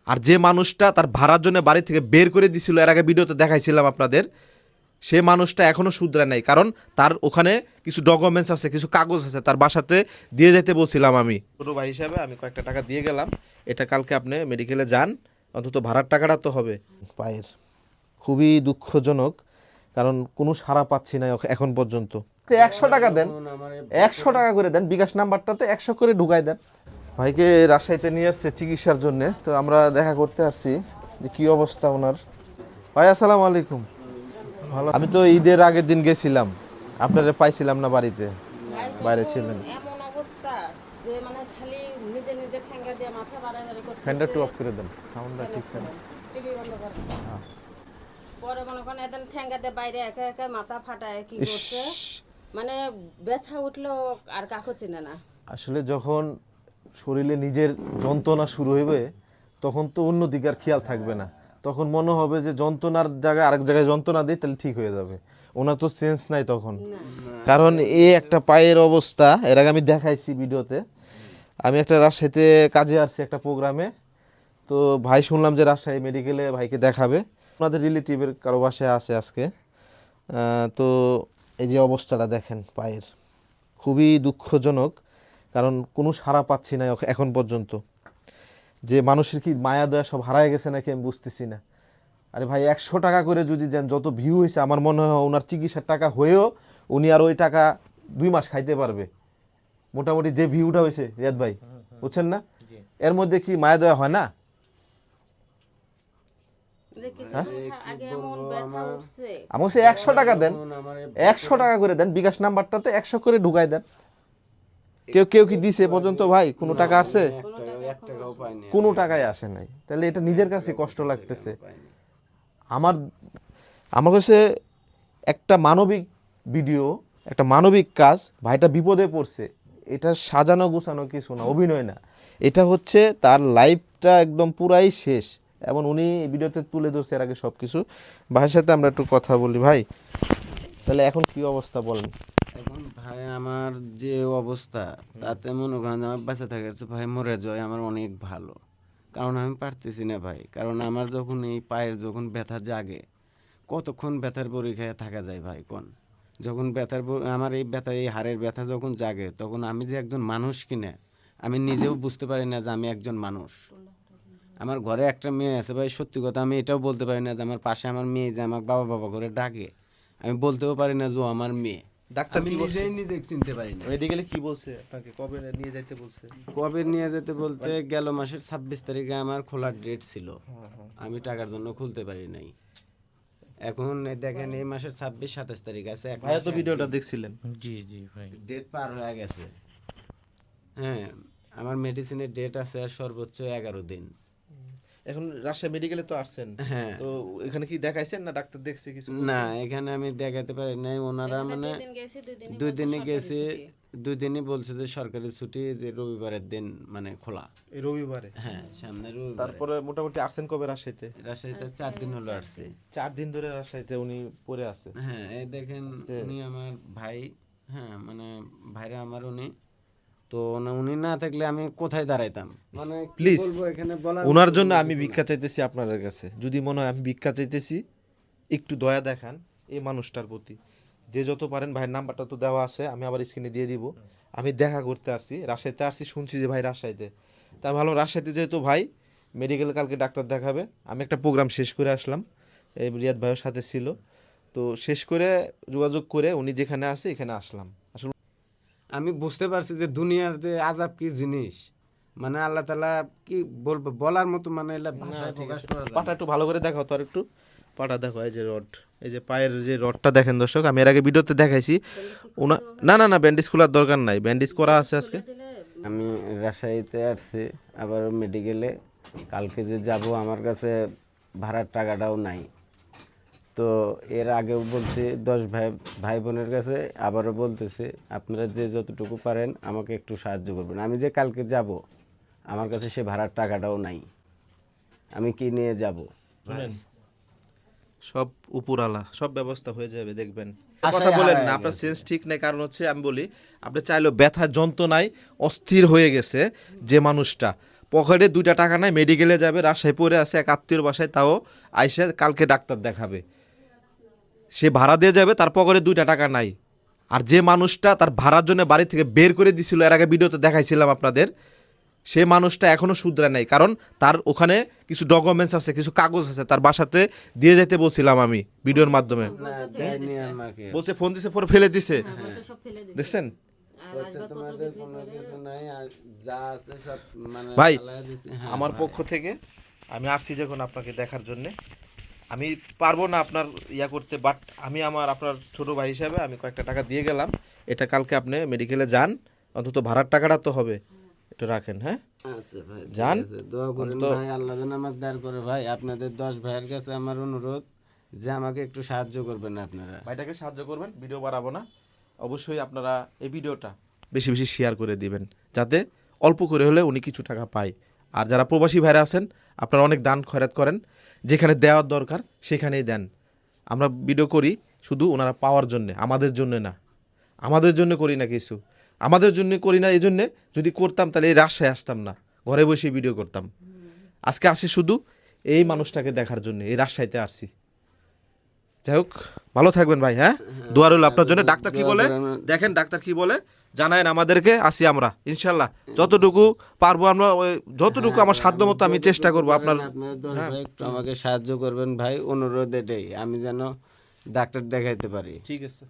আর যে মানুষটা তার ভাড়ার জন্য বাড়ি থেকে বের করে দিছিল, এর আগে ভিডিওতে দেখাইছিলাম আপনাদের, সে মানুষটা এখনও শুধরায় নাই। কারণ তার ওখানে কিছু ডকুমেন্টস আছে, কিছু কাগজ আছে, তার বাসাতে দিয়ে যেতে বলছিলাম আমি। ছোটো ভাই হিসাবে আমি কয়েকটা টাকা দিয়ে গেলাম, এটা কালকে আপনি মেডিকেলে যান, অন্তত ভাড়ার টাকাটা তো হবে। পায়ের খুবই দুঃখজনক, কারণ কোনো সাড়া পাচ্ছি না এখন পর্যন্ত। 100 টাকা দেন, 100 টাকা করে দেন, বিকাশ নাম্বারটাতে 100 করে ঢুকাই দেন। ভাইকে রাজশাহীতে নিয়ে আসছে চিকিৎসার জন্য, তো আমরা দেখা করতে আসছি যে কী অবস্থা ওনার। ভাই আসসালামু আলাইকুম। ভালো, আমি তো ঈদের আগের দিন গেছিলাম, আপনারা পাইছিলাম না বাড়িতে, বাইরে ছিলেন। এমন অবস্থা যে মানে খালি নিজে নিজে ঠ্যাঙ্গা দিয়ে মাথা বাড়াবাড়ি করতেছে। ফ্যানটা একটু অফ করে দেন, সাউন্ডটা ঠিক করে। টিভি বন্ধ করে। পরে মনে করেন এদিন ঠ্যাঙ্গা দিয়ে বাইরে একা একা মাথা ফাটায় কি করছে, মানে ব্যথা উঠলেও আর কাকু চিনে না। আসলে যখন শরীরে নিজের যন্ত্রণা শুরু হইবে তখন তো অন্য দিকে আর খেয়াল থাকবে না, তখন মনে হবে যে যন্ত্রণার জায়গায় আরেক জায়গায় যন্ত্রণা দিই তাহলে ঠিক হয়ে যাবে। ওনার তো সেন্স নাই তখন, কারণ এই একটা পায়ের অবস্থা এর আগে আমি দেখাইছি ভিডিওতে। আমি একটা রাজশাহীতে কাজে আসছি একটা প্রোগ্রামে, তো ভাই শুনলাম যে রাজশাহী মেডিকেলে ভাইকে দেখাবে, ওনাদের রিলেটিভের কারো বাসায় আছে আজকে। তো এই যে অবস্থাটা দেখেন পায়ের, খুবই দুঃখজনক, কারণ কোনো সাড়া পাচ্ছি না এখন পর্যন্ত। যে মানুষের কি মায়া দয়া সব হারায় গেছে নাকি আমি বুঝতেছি না। আরে ভাই 100 টাকা করে যদি দেন, যত ভিউ হয়েছে আমার মনে হয় ওনার চিকিৎসার টাকা হয়েও উনি আর ওই টাকা 2 মাস খাইতে পারবে। মোটামুটি যে ভিউটা হয়েছে রিয়াদ ভাই, বুঝছেন না, এর মধ্যে কি মায়া দয়া হয় না? আমার সে 100 টাকা দেন, 100 টাকা করে দেন, বিকাশ নাম্বারটাতে 100 করে ঢুকাই দেন। কেউ কেউ কি দিছে পর্যন্ত ভাই? কোনো টাকা আসে? কোনো টাকাই আসে নাই। তাহলে এটা নিজের কাছে কষ্ট লাগতেছে আমার। আমার কাছে একটা মানবিক ভিডিও, একটা মানবিক কাজ, ভাইটা বিপদে পড়ছে, এটা সাজানো গুছানো কিছু না, অভিনয় না, এটা হচ্ছে তার লাইফটা একদম পুরাই শেষ। এবং উনি ভিডিওতে তুলে ধরছে এর আগে সব কিছু। ভাইয়ের সাথে আমরা একটু কথা বলি। ভাই তাহলে এখন কি অবস্থা বলেন? এখন ভাই আমার যে অবস্থা তাতে মনে করেন আমার বাঁচা থাকার চেয়ে ভাই মরে যায় আমার অনেক ভালো। কারণ আমি পারতেছি না ভাই, কারণ আমার যখন এই পায়ের যখন ব্যথা জাগে, কতক্ষণ ব্যথার বড়ি খেয়ে থাকা যায় ভাই কোন? যখন আমার এই ব্যথা, এই হাড়ের ব্যথা যখন জাগে, তখন আমি যে একজন মানুষ কিনা আমি নিজেও বুঝতে পারি না যে আমি একজন মানুষ। আমার ঘরে একটা মেয়ে আছে ভাই, সত্যি কথা আমি এটাও বলতে পারি না যে আমার পাশে আমার মেয়ে যে আমাকে বাবা বাবা করে ডাকে, আমি বলতেও পারি না যে ও আমার মেয়ে। ডাক্তার আমি কি বলছে? নিজেই নিজে চিনতে পারি না। মেডিকেলে কি বলছে আপনাকে, কবে নিয়ে যাইতে বলছে? কবে নিয়ে যেতে বলতে গেল মাসের 26 তারিখে আমার খোলার ডেট ছিল, আমি টাকার জন্য খুলতে পারি নাই। এখন দেখেন এই মাসের 26-27 তারিখ আছে, ভাইয়া তো ভিডিওটা দেখছিলেন। জি জি ভাই, ডেট পার হয়ে গেছে। হ্যাঁ, আমার মেডিসিনের ডেট আছে আর সর্বোচ্চ 11 দিন। এখন রাজশাহী মেডিকেলে তো আসছেন, হ্যাঁ, তো এখানে কি দেখাইছেন না ডাক্তার দেখছে কিছু? না এখানে আমি দেখাতে পারি নাই। ওনারা মানে 2 দিনই গেছে, 2 দিনই বলছে যে সরকারি ছুটি, যে রবিবারের দিন মানে খোলা। এই রবিবারে? হ্যাঁ, সামনে রবিবার। তারপরে মোটামুটি আসছেন কবে রাজশাহীতে? রাজশাহীতে 4 দিন হলো আসছে। 4 দিন ধরে রাজশাহীতে উনি পড়ে আছে। হ্যাঁ, এই দেখেন উনি আমার ভাই, হ্যাঁ মানে ভাইরা আমার উনি, তো উনি না থাকলে আমি কোথায় দাঁড়াইতাম? মানে প্লিজ এখানে বলার ওনার জন্য আমি ভিক্ষা চাইতেছি আপনাদের কাছে, যদি মনে হয় আমি ভিক্ষা চাইতেছি, একটু দয়া দেখান এই মানুষটার প্রতি। যে যত পারেন, ভাইয়ের নাম্বারটা তো দেওয়া আছে, আমি আবার স্ক্রিনে দিয়ে দিব। আমি দেখা করতে আসছি, রাজশাহীতে আসছি, শুনছি যে ভাই রাজশাহীতে, তা ভালো, রাজশাহীতে যেহেতু ভাই মেডিকেলে কালকে ডাক্তার দেখাবে, আমি একটা প্রোগ্রাম শেষ করে আসলাম, এই রিয়াদ ভাইয়ের সাথে ছিল, তো শেষ করে যোগাযোগ করে উনি যেখানে আছে এখানে আসলাম। আসলে আমি বুঝতে পারছি যে দুনিয়ার যে আযাব কি জিনিস, মানে আল্লাহ তাআলা কি বলবো, বলার মতো মানে এলা ভাষায় প্রকাশ করা যায় পাটা না। একটু ভালো করে দেখাও তো, আর একটু পাটা দেখো, এই যে রড, এই যে পায়ের যে রডটা দেখেন দর্শক, আমি এর আগে ভিডিওতে দেখাইছি। না না না, ব্যান্ডেজ খোলার দরকার নাই, ব্যান্ডেজ করা আছে আজকে। আমি রাজশাহীতে আসছি, আবার মেডিকেলে কালকে যে যাব, আমার কাছে ভাড়ার টাকাটাও নাই। তো এর আগেও বলছি 10 ভাই বোনের কাছে, আবারও বলতেছি আপনারা যে যতটুকু পারেন আমাকে একটু সাহায্য করবেন। আমি যে কালকে যাব, আমার কাছে সে ভাড়ার টাকাটাও নাই, আমি কি নিয়ে যাব? শুনেন, সব উপরালা, সব ব্যবস্থা হয়ে যাবে দেখবেন। আশায় কথা বলেন না, হারায় আপনার গেছে। সেন্স ঠিক নাই, কারণ হচ্ছে আমি বলি, আপনি চাইলেও ব্যথা যন্ত্রণায় অস্থির হয়ে গেছে যে মানুষটা, পকেটে 2টা টাকা নাই, মেডিকেলে যাবে, রাজশাহী পড়ে আছে এক আত্মীয়র বাসায়, তাও আইসা কালকে ডাক্তার দেখাবে, সে ভাড়া দিয়ে যাবে, তার পকেটে 2টা টাকা নাই। আর যে মানুষটা তার ভাড়ার জন্য বাড়ি থেকে বের করে দিছিল, এর আগে ভিডিওতে দেখাইছিলাম আপনাদের, সে মানুষটা এখনও শুধরায় নাই, কারণ তার ওখানে কিছু ডকুমেন্টস আছে, কিছু কাগজ আছে, তার বাসাতে দিয়ে যেতে বলছিলাম আমি ভিডিওর মাধ্যমে। না দেয়নি আমাকে, বলছে ফোন দিছে, পরে ফেলে দিছে, বলছে সব ফেলে দিছে। দেখছেন আর বলছে তোমাদের কোনো কিছু নাই, আর যা আছে সব মানে ভাই, ফালায় দিছে। হ্যাঁ আমার ভাই। পক্ষ থেকে আমি আসছি যখন আপনাকে দেখার জন্যে, আমি পারবো না আপনার ইয়া করতে, বাট আমি আপনার ছোট ভাই হিসাবে আমি কয়েকটা টাকা দিয়ে গেলাম, এটা কালকে আপনি মেডিকেলে যান, অন্তত ভাড়ার টাকাটা তো হবে, একটু রাখেন। হ্যাঁ, আচ্ছা ভাই, ঠিক যান। আছে, দোয়া করেন অন্তত- ভাই, আল্লাহ যেন আমার দাঁড় করে ভাই। আপনাদের 10 ভাইয়ের কাছে আমার অনুরোধ যে আমাকে একটু সাহায্য করবেন আপনারা। ভাইটাকে সাহায্য করবেন, ভিডিও বাড়াবো না, অবশ্যই আপনারা এই ভিডিওটা বেশি বেশি শেয়ার করে দিবেন, যাতে অল্প করে হলে উনি কিছু টাকা পায়। আর যারা প্রবাসী ভাইরা আছেন, আপনারা অনেক দান খয়রাত করেন, যেখানে দেওয়ার দরকার সেখানেই দেন। আমরা ভিডিও করি শুধু ওনারা পাওয়ার জন্য, আমাদের জন্য না, আমাদের জন্য করি না কিছু, আমাদের জন্য করি না, এই জন্যে যদি করতাম তাহলে এই রাজশাহী আসতাম না, ঘরে বসে ভিডিও করতাম। আজকে আসি শুধু এই মানুষটাকে দেখার জন্য, এই রাজশাহীতে আসছি। যাই হোক, ভালো থাকবেন ভাই। হ্যাঁ, দোয়া রইল আপনার জন্য। ডাক্তার কি বলে দেখেন, ডাক্তার কি বলে জানায়েন আমাদেরকে, আসি আমরা ইনশাল্লাহ, যতটুকু পারবো আমরা, যতটুকু আমার সাধ্য মতো আমি চেষ্টা করবো আপনার। আপনারা 10 ভাই একটু আমাকে সাহায্য করবেন ভাই, অনুরোধ এটাই, আমি যেন ডাক্তার দেখাইতে পারি। ঠিক আছে।